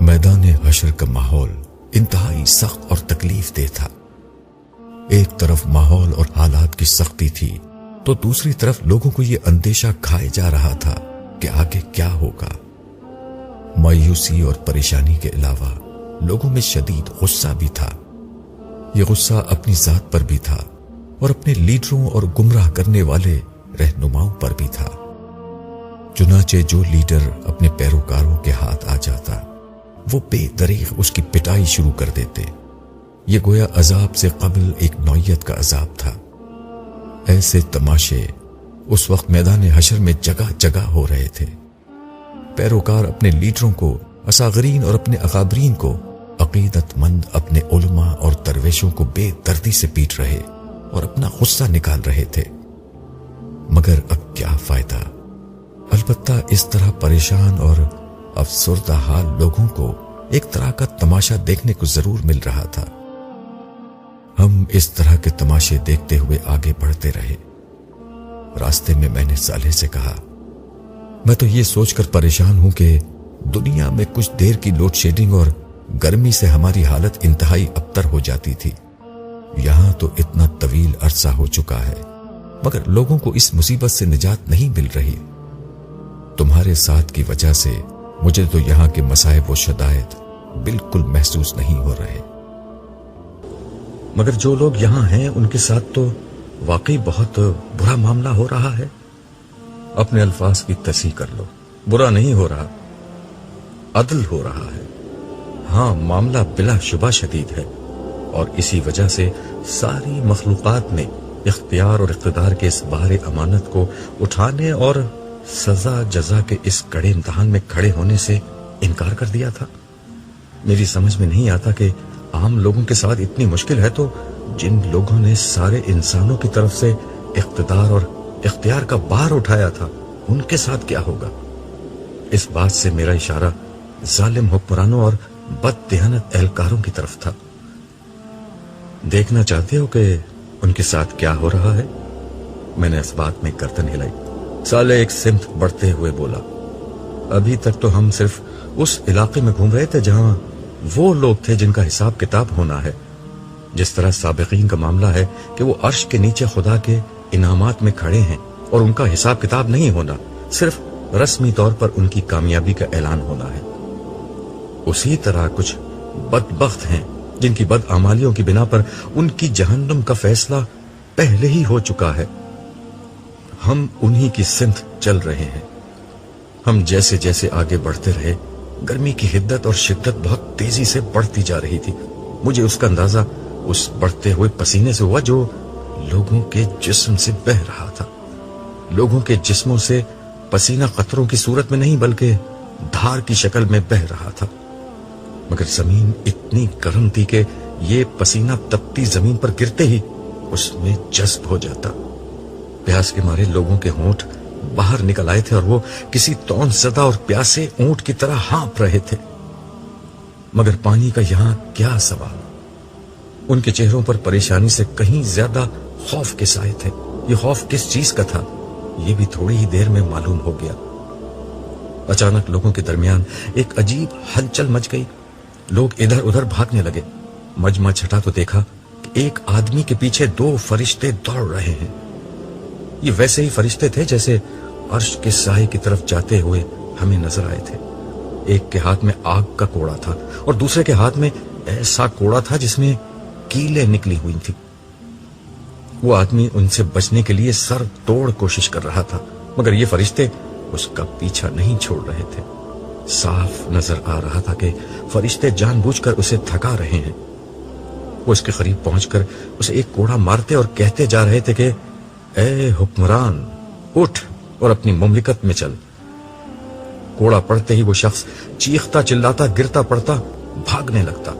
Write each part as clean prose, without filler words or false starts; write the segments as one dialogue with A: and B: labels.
A: میدان حشر کا ماحول انتہائی سخت اور تکلیف دہ تھا۔ ایک طرف ماحول اور حالات کی سختی تھی تو دوسری طرف لوگوں کو یہ اندیشہ کھائے جا رہا تھا کہ آگے کیا ہوگا۔ مایوسی اور پریشانی کے علاوہ لوگوں میں شدید غصہ بھی تھا۔ یہ غصہ اپنی ذات پر بھی تھا اور اپنے لیڈروں اور گمراہ کرنے والے رہنماؤں پر بھی تھا۔ چنانچہ جو لیڈر اپنے پیروکاروں کے ہاتھ آ جاتا وہ بے دریغ اس کی پٹائی شروع کر دیتے۔ یہ گویا عذاب سے قبل ایک نوعیت کا عذاب تھا۔ ایسے تماشے اس وقت میدان حشر میں جگہ جگہ ہو رہے تھے۔ پیروکار اپنے لیڈروں کو، اصاغرین اور اپنے اکابرین کو، عقیدت مند اپنے علماء اور درویشوں کو بے دردی سے پیٹ رہے اور اپنا غصہ نکال رہے تھے۔ مگر اب کیا فائدہ؟ البتہ اس طرح پریشان اور افسردہ حال لوگوں کو ایک طرح کا تماشا دیکھنے کو ضرور مل رہا تھا۔ ہم اس طرح کے تماشے دیکھتے ہوئے آگے بڑھتے رہے۔ راستے میں میں نے صالح سے کہا، میں تو یہ سوچ کر پریشان ہوں کہ دنیا میں کچھ دیر کی لوڈ شیڈنگ اور گرمی سے ہماری حالت انتہائی ابتر ہو جاتی تھی۔ یہاں تو اتنا طویل عرصہ ہو چکا ہے مگر لوگوں کو اس مصیبت سے نجات نہیں مل رہی۔ تمہارے ساتھ کی وجہ سے مجھے تو یہاں کے مصائب و شدائد بالکل محسوس نہیں ہو رہے،
B: مگر جو لوگ یہاں ہیں ان کے ساتھ تو واقعی بہت برا معاملہ ہو رہا ہے۔ اپنے الفاظ کی تصحیح کر لو، برا نہیں ہو رہا، عدل ہو رہا ہے۔ ہاں، معاملہ بلا شبہ شدید ہے اور اسی وجہ سے ساری مخلوقات نے اختیار اور اقتدار کے اس بار امانت کو اٹھانے اور سزا جزا کے اس کڑے امتحان میں کھڑے ہونے سے انکار کر دیا تھا۔ میری سمجھ میں نہیں آتا کہ عام لوگوں کے ساتھ اتنی مشکل ہے تو جن لوگوں نے سارے انسانوں کی طرف سے اقتدار اور اختیار کا بار اٹھایا تھا ان کے ساتھ کیا ہوگا۔ اس بات سے میرا اشارہ ظالم حکمرانوں اور بد دیانت اہلکاروں کی طرف تھا۔ دیکھنا چاہتے ہو کہ ان کے ساتھ کیا ہو رہا ہے؟ میں نے اس بات میں گردن ہلائی۔ صالح ایک سمت بڑھتے ہوئے بولا، ابھی تک تو ہم صرف اس علاقے میں گھوم رہے تھے جہاں وہ لوگ تھے جن کا حساب کتاب ہونا ہے۔ جس طرح سابقین کا معاملہ ہے کہ وہ عرش کے نیچے خدا کے انعامات میں کھڑے ہیں اور ان کا حساب کتاب نہیں ہونا، صرف رسمی طور پر ان کی کامیابی کا اعلان ہونا ہے، اسی طرح کچھ بدبخت ہیں جن کی بدعمالیوں کی بنا پر ان کی جہنم کا فیصلہ پہلے ہی ہو چکا ہے۔ ہم انہی کی سمت چل رہے ہیں۔ ہم جیسے جیسے آگے بڑھتے رہے گرمی کی حدت اور شدت بہت تیزی سے بڑھتی جا رہی تھی۔ مجھے اس کا اندازہ اس بڑھتے ہوئے پسینے سے ہوا جو لوگوں کے جسم سے بہہ رہا تھا۔ لوگوں کے جسموں سے پسینہ قطروں کی صورت میں نہیں بلکہ دھار کی شکل میں بہہ رہا تھا، مگر زمین اتنی گرم تھی کہ یہ پسینہ تپتی زمین پر گرتے ہی اس میں جذب ہو جاتا۔ پیاس کے مارے لوگوں کے ہونٹ باہر نکل آئے تھے اور وہ کسی طعن زدہ اور پیاسے اونٹ کی طرح ہانپ رہے تھے، مگر پانی کا یہاں کیا سوال۔ ان کے چہروں پر پریشانی سے کہیں زیادہ خوف کے سائے تھے۔ یہ خوف کس چیز کا تھا یہ بھی تھوڑی ہی دیر میں معلوم ہو گیا۔ اچانک لوگوں کے درمیان ایک عجیب ہلچل مچ گئی۔ لوگ ادھر ادھر بھاگنے لگے۔ مجمع چھٹا تو دیکھا کہ ایک آدمی کے پیچھے 2 فرشتے دوڑ رہے ہیں۔ یہ ویسے ہی فرشتے تھے جیسے عرش کے سائے کی طرف جاتے ہوئے ہمیں نظر آئے تھے۔ ایک کے ہاتھ میں آگ کا کوڑا تھا اور دوسرے کے ہاتھ میں ایسا کوڑا تھا جس میں کیلیں نکلی ہوئی تھی۔ وہ آدمی ان سے بچنے کے لیے سر توڑ کوشش کر رہا تھا، مگر یہ فرشتے اس کا پیچھا نہیں چھوڑ رہے تھے۔ صاف نظر آ رہا تھا کہ فرشتے جان بوجھ کر اسے تھکا رہے ہیں۔ وہ اس کے قریب پہنچ کر اسے ایک کوڑا مارتے اور کہتے جا رہے تھے کہ اے حکمران، اٹھ اور اپنی مملکت میں چل۔ کوڑا پڑتے ہی وہ شخص چیختا چلاتا گرتا پڑتا بھاگنے لگتا،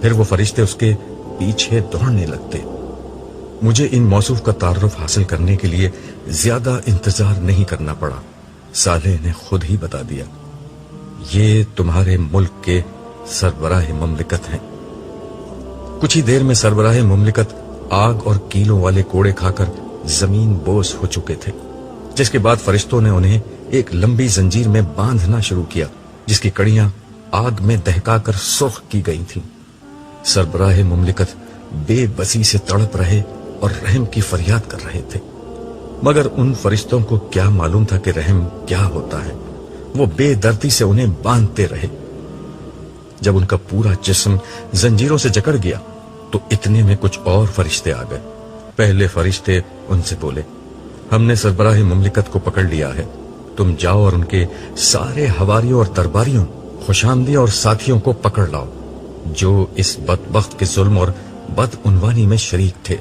B: پھر وہ فرشتے اس کے پیچھے دوڑنے لگتے۔ مجھے ان موصوف کا تعارف حاصل کرنے کے لیے زیادہ انتظار نہیں کرنا پڑا۔ صالح نے خود ہی بتا دیا، یہ تمہارے ملک کے سربراہ مملکت ہیں۔ کچھ ہی دیر میں سربراہ مملکت آگ اور کیلوں والے کوڑے کھا کر زمین بوس ہو چکے تھے، جس کے بعد فرشتوں نے انہیں ایک لمبی زنجیر میں باندھنا شروع کیا جس کی کڑیاں آگ میں دہکا کر سرخ کی گئی تھیں۔ سربراہ مملکت بے بسی سے تڑپ رہے اور رحم کی فریاد کر رہے تھے، مگر ان فرشتوں کو کیا معلوم تھا کہ رحم کیا ہوتا ہے۔ وہ بے دردی سے انہیں باندھتے رہے۔ جب ان کا پورا جسم زنجیروں سے جکڑ گیا تو اتنے میں کچھ اور فرشتے آ گئے۔ پہلے فرشتے ان سے بولے، ہم نے سربراہ مملکت کو پکڑ لیا ہے، تم جاؤ اور ان کے سارے حواریوں اور درباریوں، خوشامدی اور ساتھیوں کو پکڑ لاؤ جو اس بدبخت کے ظلم اور بدعنوانی میں شریک تھے۔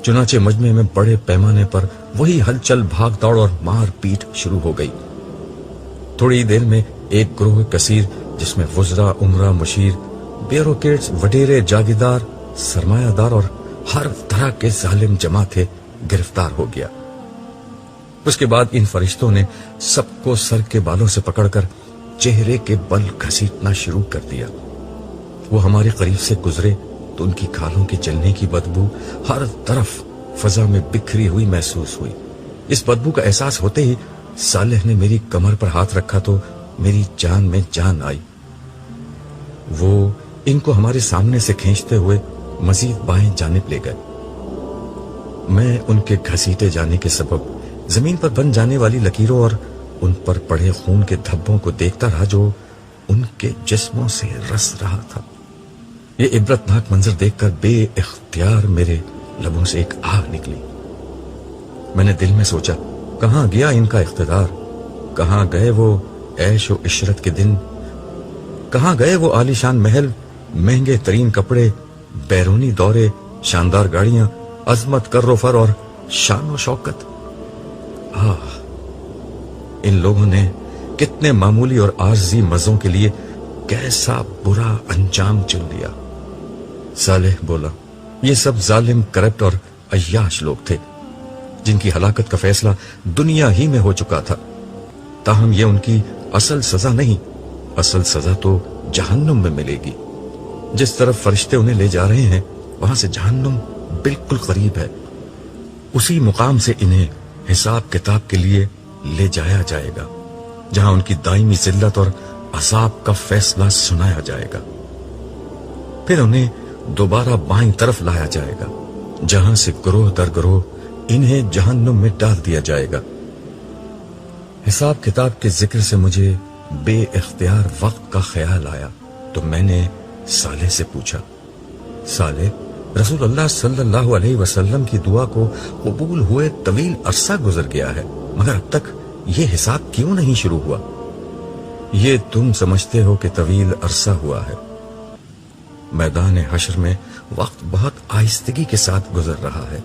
B: چنانچہ مجمع میں بڑے پیمانے پر وہی ہلچل، بھاگ دوڑ اور مار پیٹ شروع ہو گئی۔ تھوڑی دیر میں ایک گروہ کثیر جس میں وزراء، عمرا، مشیر، بیوروکریٹس، وڈیرے، جاگیردار، سرمایہ دار اور ہر طرح کے ظالم جمع تھے، گرفتار ہو گیا۔ اس کے بعد ان فرشتوں نے سب کو سر کے بالوں سے پکڑ کر چہرے کے بل گھسیٹنا شروع کر دیا۔ وہ ہمارے قریب سے گزرے تو ان کی کھالوں کے جلنے کی بدبو ہر طرف فضا میں بکھری ہوئی محسوس ہوئی۔ اس بدبو کا احساس ہوتے ہی صالح نے میری کمر پر ہاتھ رکھا تو میری جان میں جان آئی۔ وہ ان کو ہمارے سامنے سے کھینچتے ہوئے مزید بائیں جانب لے گئے۔ میں ان کے گھسیٹے جانے کے سبب زمین پر بن جانے والی لکیروں اور ان پر پڑے خون کے دھبوں کو دیکھتا رہا جو ان کے جسموں سے رس رہا تھا۔ یہ عبرتناک منظر دیکھ کر بے اختیار میرے لبوں سے ایک آہ نکلی۔ میں نے دل میں سوچا، کہاں گیا ان کا اقتدار؟ کہاں گئے وہ عیش و عشرت کے دن؟ کہاں گئے وہ عالیشان محل، مہنگے ترین کپڑے، بیرونی دورے، شاندار گاڑیاں، عظمت، کر و فر اور شان و شوکت؟ ان لوگوں نے کتنے معمولی اور عارضی مزوں کے لیے کیسا برا انجام چن لیا۔ صالح بولا، یہ سب ظالم، کرپٹ اور عیاش لوگ تھے جن کی ہلاکت کا فیصلہ دنیا ہی میں ہو چکا تھا۔ تاہم یہ ان کی اصل سزا نہیں، اصل سزا تو جہنم میں ملے گی۔ جس طرف فرشتے انہیں لے جا رہے ہیں وہاں سے جہنم بالکل قریب ہے۔ اسی مقام سے انہیں حساب کتاب کے لیے لے جایا جائے گا، جہاں ان کی دائمی ذلت اور عذاب کا فیصلہ سنایا جائے گا۔ پھر انہیں دوبارہ بائیں طرف لایا جائے گا، جہاں سے گروہ در گروہ انہیں جہنم میں ڈال دیا جائے گا۔ حساب کتاب کے ذکر سے مجھے بے اختیار وقت کا خیال آیا تو میں نے صالح سے پوچھا، صالح، رسول اللہ صلی اللہ علیہ وسلم کی دعا کو قبول ہوئے طویل عرصہ گزر گیا ہے، مگر اب تک یہ حساب کیوں نہیں شروع ہوا؟ یہ تم سمجھتے ہو کہ طویل عرصہ ہوا ہے، میدان حشر میں وقت بہت آہستگی کے ساتھ گزر رہا ہے،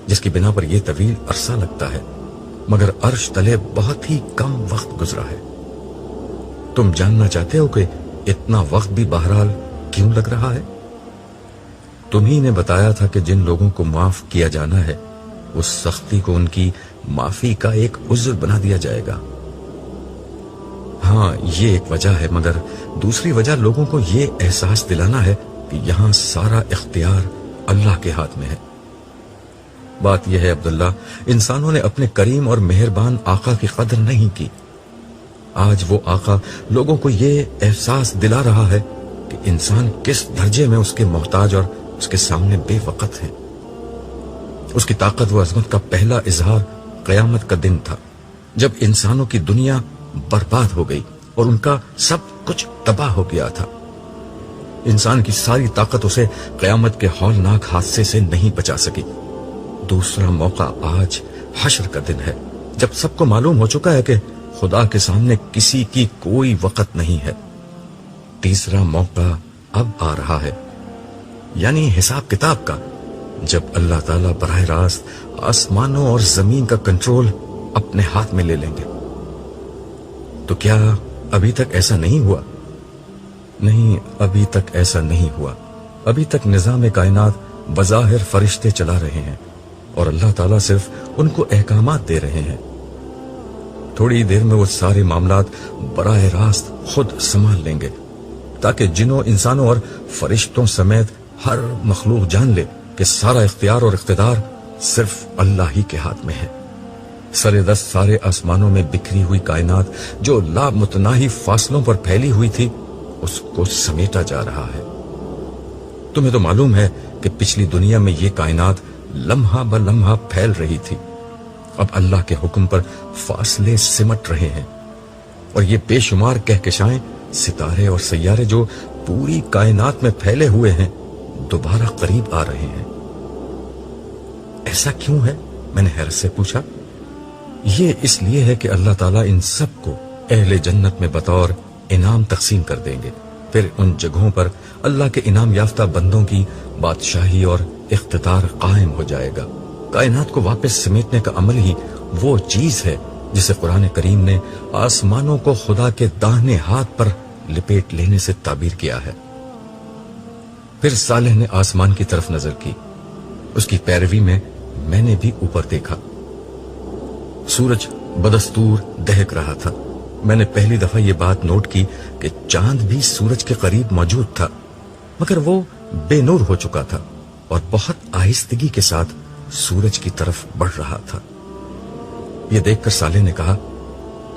B: جس کی بنا پر یہ طویل عرصہ لگتا ہے، مگر عرش تلے بہت ہی کم وقت گزرا ہے۔ تم جاننا چاہتے ہو کہ اتنا وقت بھی بہرحال کیوں لگ رہا ہے؟ تم ہی نے بتایا تھا کہ جن لوگوں کو معاف کیا جانا ہے اس سختی کو ان کی معافی کا ایک عذر بنا دیا جائے گا۔ ہاں، یہ ایک وجہ ہے، مگر دوسری وجہ لوگوں کو یہ احساس دلانا ہے کہ یہاں سارا اختیار اللہ کے ہاتھ میں ہے۔ بات یہ ہے عبداللہ، انسانوں نے اپنے کریم اور مہربان آقا کی قدر نہیں کی۔ آج وہ آقا لوگوں کو یہ احساس دلا رہا ہے کہ انسان کس درجے میں اس کے محتاج اور اس کے سامنے بے وقت ہے۔ اس کی طاقت و عظمت کا پہلا اظہار قیامت کا دن تھا، جب انسانوں کی دنیا برباد ہو گئی اور ان کا سب کچھ تباہ ہو گیا تھا۔ انسان کی ساری طاقت اسے قیامت کے ہولناک حادثے سے نہیں بچا سکی۔ دوسرا موقع آج حشر کا دن ہے، جب سب کو معلوم ہو چکا ہے کہ خدا کے سامنے کسی کی کوئی وقت نہیں ہے۔ تیسرا موقع اب آ رہا ہے، یعنی حساب کتاب کا، جب اللہ تعالیٰ براہ راست آسمانوں اور زمین کا کنٹرول اپنے ہاتھ میں لے لیں گے۔ تو کیا ابھی تک ایسا نہیں ہوا؟ نہیں، ابھی تک ایسا نہیں ہوا۔ ابھی تک نظام کائنات بظاہر فرشتے چلا رہے ہیں اور اللہ تعالیٰ صرف ان کو احکامات دے رہے ہیں۔ تھوڑی دیر میں وہ سارے معاملات براہ راست خود سنبھال لیں گے، تاکہ جنوں، انسانوں اور فرشتوں سمیت ہر مخلوق جان لے کہ سارا اختیار اور اقتدار صرف اللہ ہی کے ہاتھ میں ہے۔ سرے دست سارے آسمانوں میں بکھری ہوئی کائنات جو لامتناہی فاصلوں پر پھیلی ہوئی تھی اس کو سمیٹا جا رہا ہے۔ تمہیں تو معلوم ہے کہ پچھلی دنیا میں یہ کائنات لمحہ بلمحہ پھیل رہی تھی، اب اللہ کے حکم پر فاصلے سمٹ رہے ہیں، اور یہ بے شمار کہکشائیں، ستارے اور سیارے جو پوری کائنات میں پھیلے ہوئے ہیں دوبارہ قریب آ رہے ہیں۔ ایسا کیوں ہے؟ میں نے حیرت سے پوچھا۔ یہ اس لیے ہے کہ اللہ تعالیٰ ان سب کو اہل جنت میں بطور انعام تقسیم کر دیں گے، پھر ان جگہوں پر اللہ کے انعام یافتہ بندوں کی بادشاہی اور اقتدار قائم ہو جائے گا۔ کائنات کو واپس سمیٹنے کا عمل ہی وہ چیز ہے جسے قرآن کریم نے آسمانوں کو خدا کے داہنے ہاتھ پر لپیٹ لینے سے تعبیر کیا ہے۔ پھر صالح نے آسمان کی طرف نظر کی، اس کی پیروی میں نے بھی اوپر دیکھا۔ سورج بدستور دہک رہا تھا۔ میں نے پہلی دفعہ یہ بات نوٹ کی کہ چاند بھی سورج کے قریب موجود تھا، مگر وہ بے نور ہو چکا تھا اور بہت آہستگی کے ساتھ سورج کی طرف بڑھ رہا تھا۔ یہ دیکھ کر صالح نے کہا،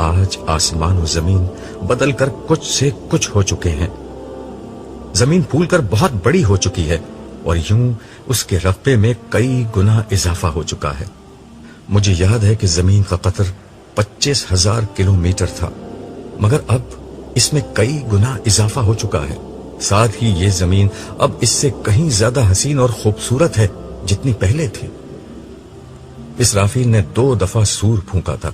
B: آج آسمان و زمین بدل کر کچھ سے کچھ ہو چکے ہیں۔ زمین پھول کر بہت بڑی ہو چکی ہے اور یوں اس کے رقبے میں کئی گنا اضافہ ہو چکا ہے۔ مجھے یاد ہے کہ زمین کا قطر 25,000 کلومیٹر تھا، مگر اب اس میں کئی گنا اضافہ ہو چکا ہے۔ ساتھ ہی یہ زمین اب اس سے کہیں زیادہ حسین اور خوبصورت ہے جتنی پہلے تھی۔ اسرافیل نے 2 دفعہ سور پھونکا تھا۔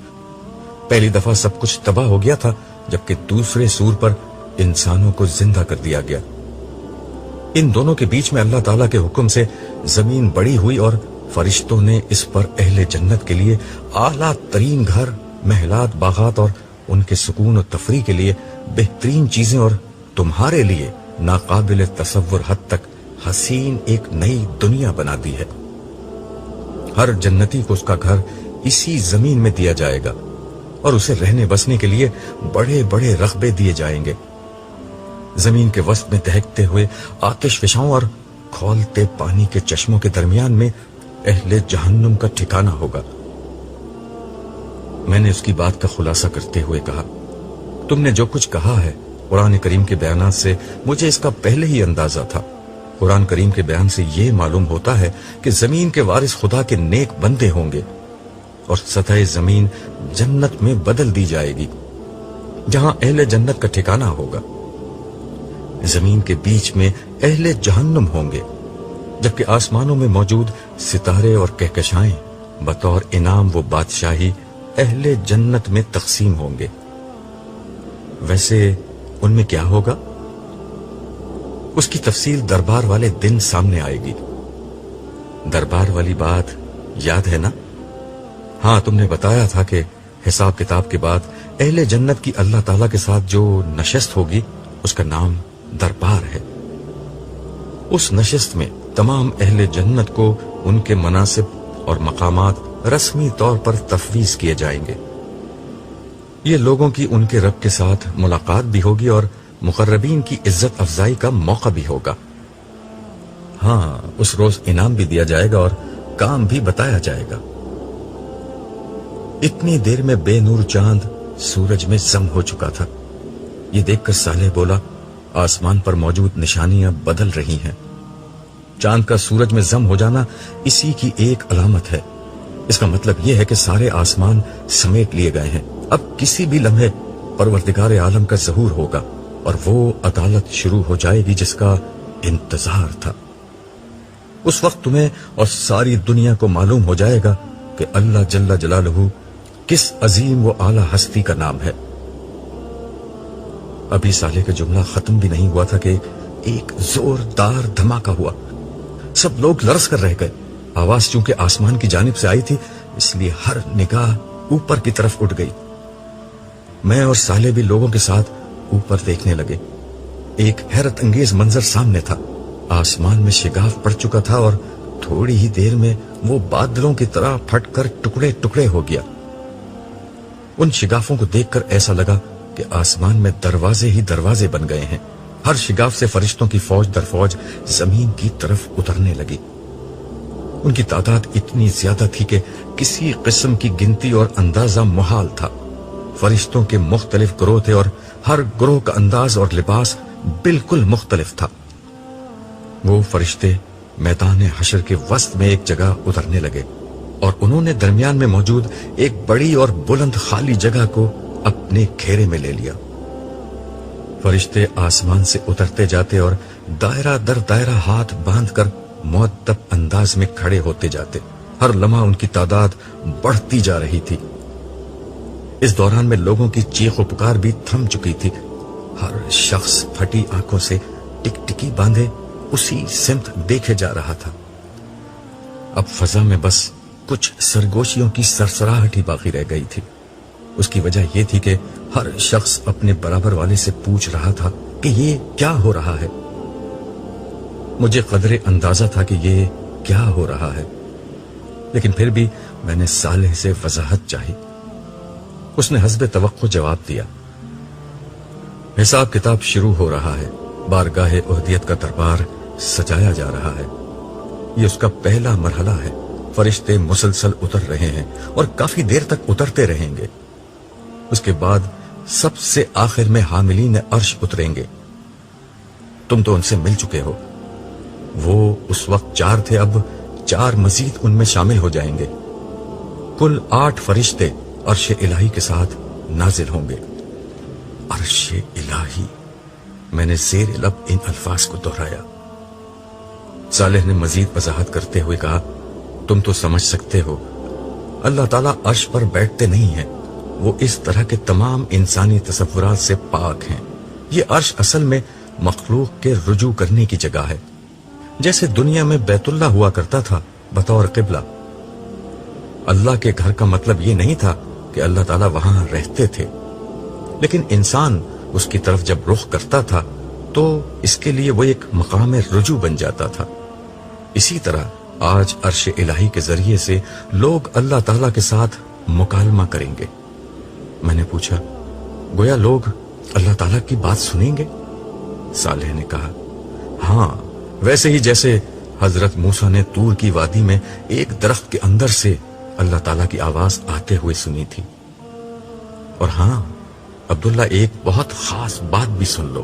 B: پہلی دفعہ سب کچھ تباہ ہو گیا تھا، جبکہ دوسرے سور پر انسانوں کو زندہ کر دیا گیا۔ ان دونوں کے بیچ میں اللہ تعالیٰ کے حکم سے زمین بڑی ہوئی اور فرشتوں نے اس پر اہل جنت کے لیے اعلیٰ ترین گھر، محلات، باغات اور ان کے سکون و تفریح کے لیے بہترین چیزیں اور تمہارے لیے ناقابل تصور حد تک حسین ایک نئی دنیا بنا دی ہے۔ ہر جنتی کو اس کا گھر اسی زمین میں دیا جائے گا اور اسے رہنے بسنے کے لیے بڑے بڑے رقبے دیے جائیں گے۔ زمین کے وسط میں دہکتے ہوئے آتش فشاں اور کھولتے پانی کے چشموں کے درمیان میں اہل جہنم کا ٹھکانہ ہوگا۔ میں نے اس کی بات کا خلاصہ کرتے ہوئے کہا، تم نے جو کچھ کہا ہے قرآن کریم کے بیانات سے مجھے اس کا پہلے ہی اندازہ تھا۔ قرآن کریم کے بیان سے یہ معلوم ہوتا ہے کہ زمین کے وارث خدا کے نیک بندے ہوں گے اور سطح زمین جنت میں بدل دی جائے گی جہاں اہل جنت کا ٹھکانہ ہوگا۔ زمین کے بیچ میں اہل جہنم ہوں گے، جبکہ آسمانوں میں موجود ستارے اور کہکشائیں بطور انعام و بادشاہی اہل جنت میں تقسیم ہوں گے۔ ویسے ان میں کیا ہوگا؟ اس کی تفصیل دربار والے دن سامنے آئے گی۔ دربار والی بات یاد ہے نا؟ ہاں، تم نے بتایا تھا کہ حساب کتاب کے بعد اہل جنت کی اللہ تعالیٰ کے ساتھ جو نشست ہوگی اس کا نام دربار ہے۔ اس نشست میں تمام اہل جنت کو ان کے مناصب اور مقامات رسمی طور پر تفویض کیے جائیں گے۔ یہ لوگوں کی ان کے رب کے ساتھ ملاقات بھی ہوگی اور مقربین کی عزت افزائی کا موقع بھی ہوگا۔ ہاں، اس روز انعام بھی دیا جائے گا اور کام بھی بتایا جائے گا۔ اتنی دیر میں بے نور چاند سورج میں ضم ہو چکا تھا۔ یہ دیکھ کر صالح بولا، آسمان پر موجود نشانیاں بدل رہی ہیں۔ چاند کا سورج میں ضم ہو جانا اسی کی ایک علامت ہے۔ اس کا مطلب یہ ہے کہ سارے آسمان سمیٹ لیے گئے ہیں۔ اب کسی بھی لمحے پروردگار عالم کا ظہور ہوگا اور وہ عدالت شروع ہو جائے گی جس کا انتظار تھا۔ اس وقت تمہیں اور ساری دنیا کو معلوم ہو جائے گا کہ اللہ جل جلالہ کس عظیم و اعلی ہستی کا نام ہے۔ ابھی صالح کا جملہ ختم بھی نہیں ہوا تھا کہ ایک زوردار دھماکہ ہوا۔ سب لوگ لرز کر رہ گئے۔ آواز چونکہ آسمان کی جانب سے آئی تھی اس لیے ہر نگاہ اوپر کی طرف اٹھ گئی۔ میں اور صالح بھی لوگوں کے ساتھ اوپر دیکھنے لگے۔ ایک حیرت انگیز منظر سامنے تھا۔ آسمان میں شگاف پڑ چکا تھا اور تھوڑی ہی دیر میں وہ بادلوں کی طرح پھٹ کر ٹکڑے ٹکڑے ہو گیا۔ ان شگافوں کو دیکھ کر ایسا لگا کہ آسمان میں دروازے ہی دروازے بن گئے ہیں۔ ہر شگاف سے فرشتوں کی فوج در فوج زمین کی طرف اترنے لگی۔ ان کی تعداد اتنی زیادہ تھی کہ کسی قسم کی گنتی اور اندازہ محال تھا۔ فرشتوں کے مختلف گروہ تھے اور ہر گروہ کا انداز اور لباس بالکل مختلف تھا۔ وہ فرشتے میدان حشر کے وسط میں ایک جگہ اترنے لگے اور انہوں نے درمیان میں موجود ایک بڑی اور بلند خالی جگہ کو اپنے گھیرے میں لے لیا۔ فرشتے آسمان سے اترتے جاتے اور دائرہ در دائرہ ہاتھ باندھ کر معدب انداز میں کھڑے ہوتے جاتے۔ ہر لمحہ ان کی تعداد بڑھتی جا رہی تھی۔ اس دوران میں لوگوں کی چیخ و پکار بھی تھم چکی تھی۔ ہر شخص پھٹی آنکھوں سے ٹک ٹکی باندھے اسی سمت دیکھے جا رہا تھا۔ اب فضا میں بس کچھ سرگوشیوں کی سرسراہٹ ہی باقی رہ گئی تھی۔ اس کی وجہ یہ تھی کہ ہر شخص اپنے برابر والے سے پوچھ رہا تھا کہ یہ کیا ہو رہا ہے۔ مجھے قدرے اندازہ تھا کہ یہ کیا ہو رہا ہے، لیکن پھر بھی میں نے صالح سے وضاحت چاہی۔ اس نے حسب توقع جواب دیا، حساب کتاب شروع ہو رہا ہے، بارگاہ اہدیت کا دربار سجایا جا رہا ہے، یہ اس کا پہلا مرحلہ ہے۔ فرشتے مسلسل اتر رہے ہیں اور کافی دیر تک اترتے رہیں گے۔ اس کے بعد سب سے آخر میں حاملین عرش اتریں گے۔ تم تو ان سے مل چکے ہو، وہ اس وقت 4 تھے، اب 4 مزید ان میں شامل ہو جائیں گے۔ کل 8 فرشتے عرش الہی کے ساتھ نازل ہوں گے۔ عرش الہی، میں نے زیر لب ان الفاظ کو دہرایا۔ صالح نے مزید وضاحت کرتے ہوئے کہا، تم تو سمجھ سکتے ہو اللہ تعالیٰ عرش پر بیٹھتے نہیں ہیں، وہ اس طرح کے تمام انسانی تصورات سے پاک ہیں۔ یہ عرش اصل میں مخلوق کے رجوع کرنے کی جگہ ہے، جیسے دنیا میں بیت اللہ ہوا کرتا تھا بطور قبلہ۔ اللہ کے گھر کا مطلب یہ نہیں تھا کہ اللہ تعالیٰ وہاں رہتے تھے، لیکن انسان اس کی طرف جب رخ کرتا تھا تو اس کے لیے وہ ایک مقام رجوع بن جاتا تھا۔ اسی طرح آج عرش الہی کے ذریعے سے لوگ اللہ تعالیٰ کے ساتھ مکالمہ کریں گے۔ میں نے پوچھا، گویا لوگ اللہ تعالیٰ کی بات سنیں گے؟ صالح نے کہا، ہاں، ویسے ہی جیسے حضرت موسیٰ نے طور کی وادی میں ایک درخت کے اندر سے اللہ تعالیٰ کی آواز آتے ہوئے سنی تھی۔ اور ہاں عبداللہ، ایک بہت خاص بات بھی سن لو۔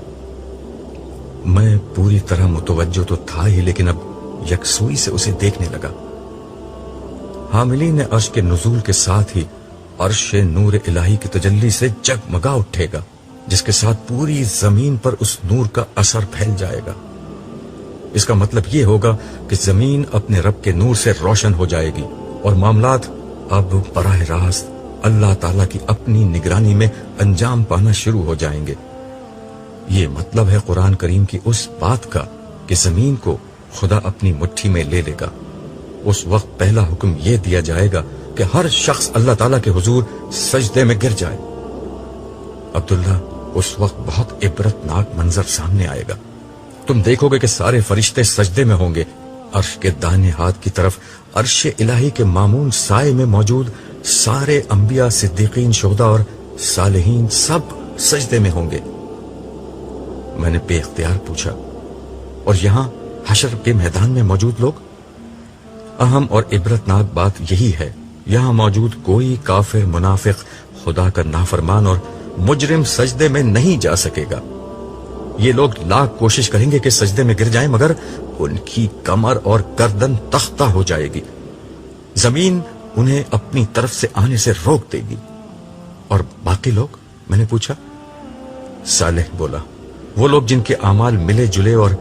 B: میں پوری طرح متوجہ تو تھا ہی، لیکن اب یکسوئی سے اسے دیکھنے لگا۔ حاملین عرش کے نزول کے ساتھ ہی عرش نور الہی کی تجلی سے جگمگا اٹھے گا، جس کے ساتھ پوری زمین پر اس نور کا اثر پھیل جائے گا۔ اس کا مطلب یہ ہوگا کہ زمین اپنے رب کے نور سے روشن ہو جائے گی اور معاملات اب براہ راست اللہ تعالیٰ کی اپنی نگرانی میں انجام پانا شروع ہو جائیں گے۔ یہ مطلب ہے قرآن کریم کی اس بات کا کہ زمین کو خدا اپنی مٹھی میں لے لے گا۔ اس وقت پہلا حکم یہ دیا جائے گا کہ ہر شخص اللہ تعالیٰ کے حضور سجدے میں گر جائے۔ عبداللہ، اس وقت بہت عبرتناک منظر سامنے آئے گا۔ تم دیکھو گے کہ سارے فرشتے سجدے میں ہوں گے۔ عرش کے دائیں ہاتھ کی طرف عرش الہی کے مامون سائے میں موجود سارے انبیاء، صدیقین، شہداء اور صالحین سب سجدے میں ہوں گے۔ میں نے بے اختیار پوچھا، اور یہاں حشر کے میدان میں موجود لوگ؟ اہم اور عبرتناک بات یہی ہے، یہاں موجود کوئی کافر، منافق، خدا کا نافرمان اور مجرم سجدے میں نہیں جا سکے گا۔ یہ لوگ لاکھ کوشش کریں گے کہ سجدے میں گر جائیں، مگر ان کی کمر اور گردن تختہ ہو جائے گی۔ زمین انہیں اپنی طرف سے آنے سے روک دے گی۔ اور باقی لوگ؟ میں نے پوچھا۔ صالح بولا، وہ لوگ جن کے اعمال ملے جلے اور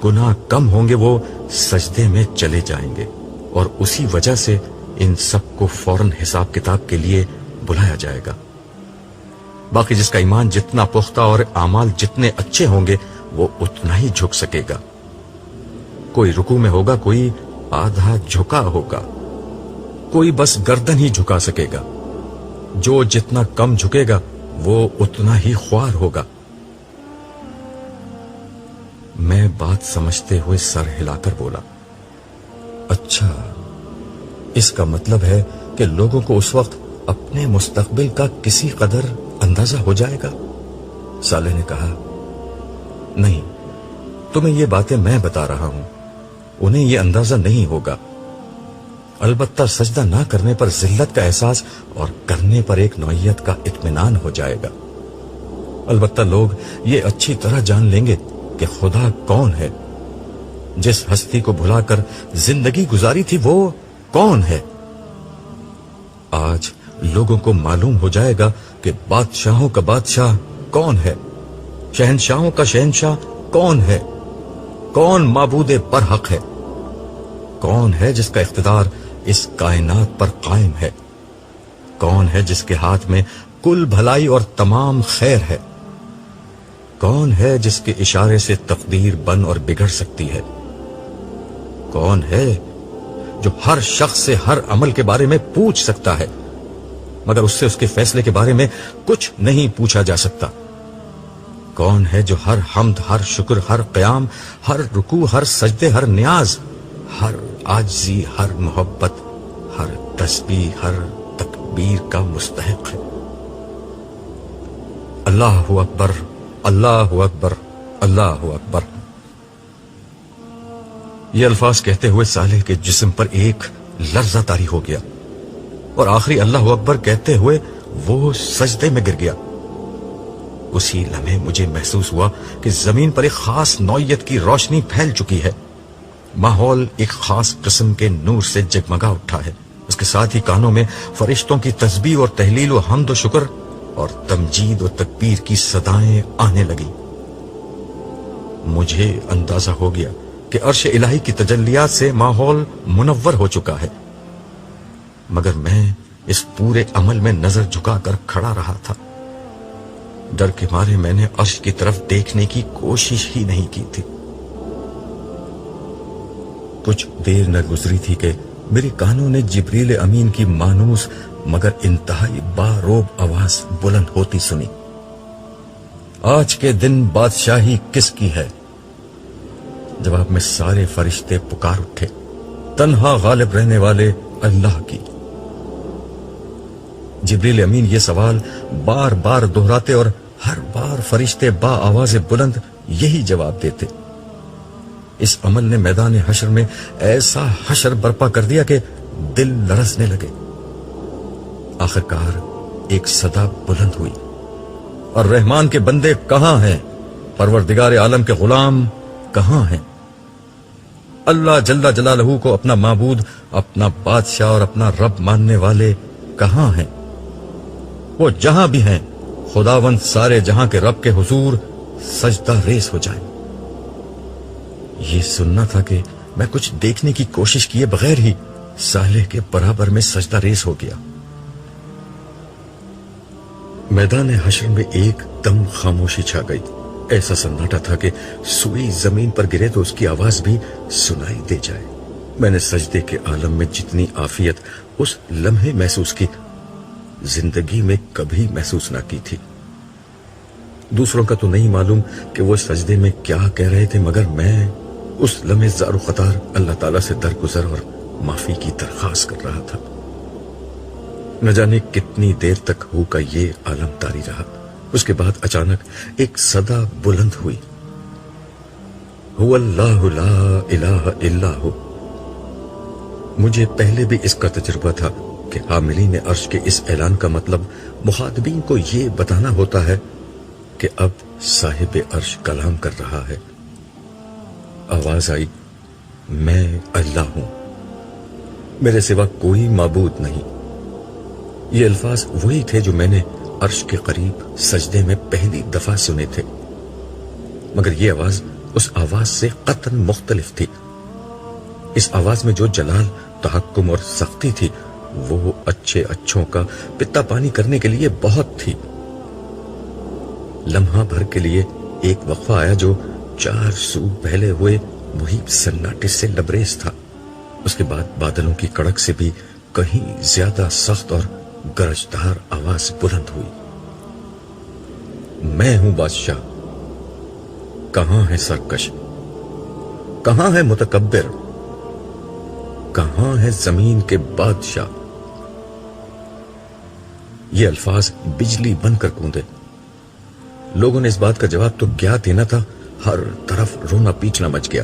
B: گناہ کم ہوں گے وہ سجدے میں چلے جائیں گے، اور اسی وجہ سے ان سب کو فوراً حساب کتاب کے لیے بلایا جائے گا۔ باقی جس کا ایمان جتنا پختہ اور اعمال جتنے اچھے ہوں گے وہ اتنا ہی جھک سکے گا۔ کوئی رکوع میں ہوگا، کوئی آدھا جھکا ہوگا، کوئی بس گردن ہی جھکا سکے گا۔ جو جتنا کم جھکے گا وہ اتنا ہی خوار ہوگا۔ میں بات سمجھتے ہوئے سر ہلا کر بولا، اچھا، اس کا مطلب ہے کہ لوگوں کو اس وقت اپنے مستقبل کا کسی قدر اندازہ ہو جائے گا؟ صالح نے کہا، نہیں، تمہیں یہ باتیں میں بتا رہا ہوں، انہیں یہ اندازہ نہیں ہوگا۔ البتہ سجدہ نہ کرنے پر ذلت کا احساس اور کرنے پر ایک نوعیت کا اطمینان ہو جائے گا۔ البتہ لوگ یہ اچھی طرح جان لیں گے کہ خدا کون ہے، جس ہستی کو بھلا کر زندگی گزاری تھی وہ کون ہے۔ آج لوگوں کو معلوم ہو جائے گا کہ بادشاہوں کا بادشاہ کون ہے، شہنشاہوں کا شہنشاہ کون ہے، کون معبود برحق ہے، کون ہے جس کا اقتدار اس کائنات پر قائم ہے، کون ہے جس کے ہاتھ میں کل بھلائی اور تمام خیر ہے، کون ہے جس کے اشارے سے تقدیر بن اور بگڑ سکتی ہے، کون ہے جو ہر شخص سے ہر عمل کے بارے میں پوچھ سکتا ہے مگر اس سے اس کے فیصلے کے بارے میں کچھ نہیں پوچھا جا سکتا، کون ہے جو ہر حمد، ہر شکر، ہر قیام، ہر رکوع، ہر سجدے، ہر نیاز، ہر عاجزی، ہر محبت، ہر تسبیح، ہر تکبیر کا مستحق ہے۔ اللہ اکبر، اللہ اکبر، اللہ اکبر۔ یہ الفاظ کہتے ہوئے صالح کے جسم پر ایک لرزہ طاری ہو گیا اور آخری اللہ اکبر کہتے ہوئے وہ سجدے میں گر گیا۔ اسی لمحے مجھے محسوس ہوا کہ زمین پر ایک خاص نوعیت کی روشنی پھیل چکی ہے، ماحول ایک خاص قسم کے نور سے جگمگا اٹھا ہے، اس کے ساتھ ہی کانوں میں فرشتوں کی تسبیح اور تہلیل و حمد و شکر اور تمجید و تکبیر کی صدائیں آنے لگی۔ مجھے اندازہ ہو گیا کہ عرش الہی کی تجلیات سے ماحول منور ہو چکا ہے، مگر میں اس پورے عمل میں نظر جھکا کر کھڑا رہا تھا۔ ڈر کے مارے میں نے عرش کی طرف دیکھنے کی کوشش ہی نہیں کی تھی۔ کچھ دیر نہ گزری تھی کہ میرے کانوں نے جبریل امین کی مانوس مگر انتہائی باروب آواز بلند ہوتی سنی، آج کے دن بادشاہی کس کی ہے؟ جواب میں سارے فرشتے پکار اٹھے، تنہا غالب رہنے والے اللہ کی۔ جبریل امین یہ سوال بار بار دہراتے اور ہر بار فرشتے با آواز بلند یہی جواب دیتے۔ اس عمل نے میدان حشر میں ایسا حشر برپا کر دیا کہ دل لرزنے لگے۔ آخرکار ایک صدا بلند ہوئی، اور رحمان کے بندے کہاں ہیں؟ پروردگار عالم کے غلام کہاں ہیں؟ اللہ جل جلالہ کو اپنا معبود، اپنا بادشاہ اور اپنا رب ماننے والے کہاں ہیں؟ وہ جہاں بھی ہیں خداوند سارے جہاں کے رب کے حضور سجدہ ریز ہو جائیں۔ یہ سننا تھا کہ میں کچھ دیکھنے کی کوشش کیے بغیر ہی صالح کے برابر میں سجدہ ریز ہو گیا۔ میدان حشر میں ایک دم خاموشی چھا گئی، ایسا سناٹا تھا کہ سوئی زمین پر گرے تو اس کی آواز بھی سنائی دے جائے۔ میں نے سجدے کے عالم میں جتنی عافیت اس لمحے محسوس کی، زندگی میں کبھی محسوس نہ کی تھی۔ دوسروں کا تو نہیں معلوم کہ وہ سجدے میں کیا کہہ رہے تھے، مگر میں اس لمحے زار و خطار اللہ تعالیٰ سے درگزر اور معافی کی درخواست کر رہا تھا۔ نہ جانے کتنی دیر تک ہو کا یہ عالم طاری رہا۔ اس کے بعد اچانک ایک صدا بلند ہوئی، هو اللہ لا الہ الا ہو۔ مجھے پہلے بھی اس کا تجربہ تھا کہ حاملین عرش کے اس اعلان کا مطلب مخاطبین کو یہ بتانا ہوتا ہے کہ اب صاحب عرش کلام کر رہا ہے۔ آواز آئی، میں اللہ ہوں، میرے سوا کوئی معبود نہیں۔ یہ الفاظ وہی تھے جو میں نے عرش کے قریب سجدے میں پہلی دفعہ سنے تھے، مگر یہ آواز اس آواز سے قطعاً مختلف تھی۔ اس آواز میں جو جلال، تحکم اور سختی تھی وہ اچھے اچھوں کا پتا پانی کرنے کے لیے بہت تھی۔ لمحہ بھر کے لیے ایک وقفہ آیا جو 4 سو پھیلے ہوئے محیط سناٹے سے لبریز تھا۔ اس کے بعد بادلوں کی کڑک سے بھی کہیں زیادہ سخت اور گرجدار آواز بلند ہوئی، میں ہوں بادشاہ، کہاں ہے سرکش، کہاں ہے متکبر، کہاں ہے زمین کے بادشاہ؟ یہ الفاظ بجلی بن کر گونجے۔ لوگوں نے اس بات کا جواب تو کیا دینا تھا، ہر طرف رونا پیٹنا مچ گیا۔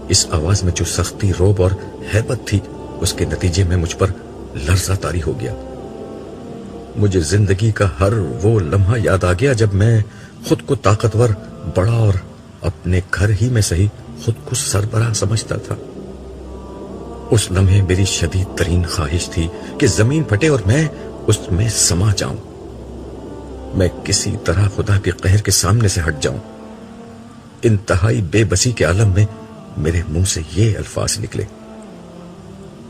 B: اس آواز میں جو سختی، روب اور ہیبت تھی اس کے نتیجے میں مجھ پر لرزہ طاری ہو گیا. مجھے زندگی کا ہر وہ لمحہ یاد آ گیا جب میں خود کو طاقتور، بڑا اور اپنے گھر ہی میں صحیح خود کو سربراہ سمجھتا تھا. اس لمحے میری شدید ترین خواہش تھی کہ زمین پھٹے اور میں اس میں سما جاؤں. میں کسی طرح خدا کے قہر کے سامنے سے ہٹ جاؤں. انتہائی بے بسی کے عالم میں میرے منہ سے یہ الفاظ نکلے: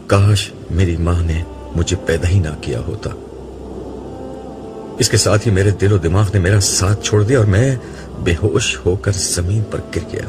B: کاش میری ماں نے مجھے پیدا ہی نہ کیا ہوتا. اس کے ساتھ ہی میرے دل و دماغ نے میرا ساتھ چھوڑ دیا اور میں بے ہوش ہو کر زمین پر گر گیا.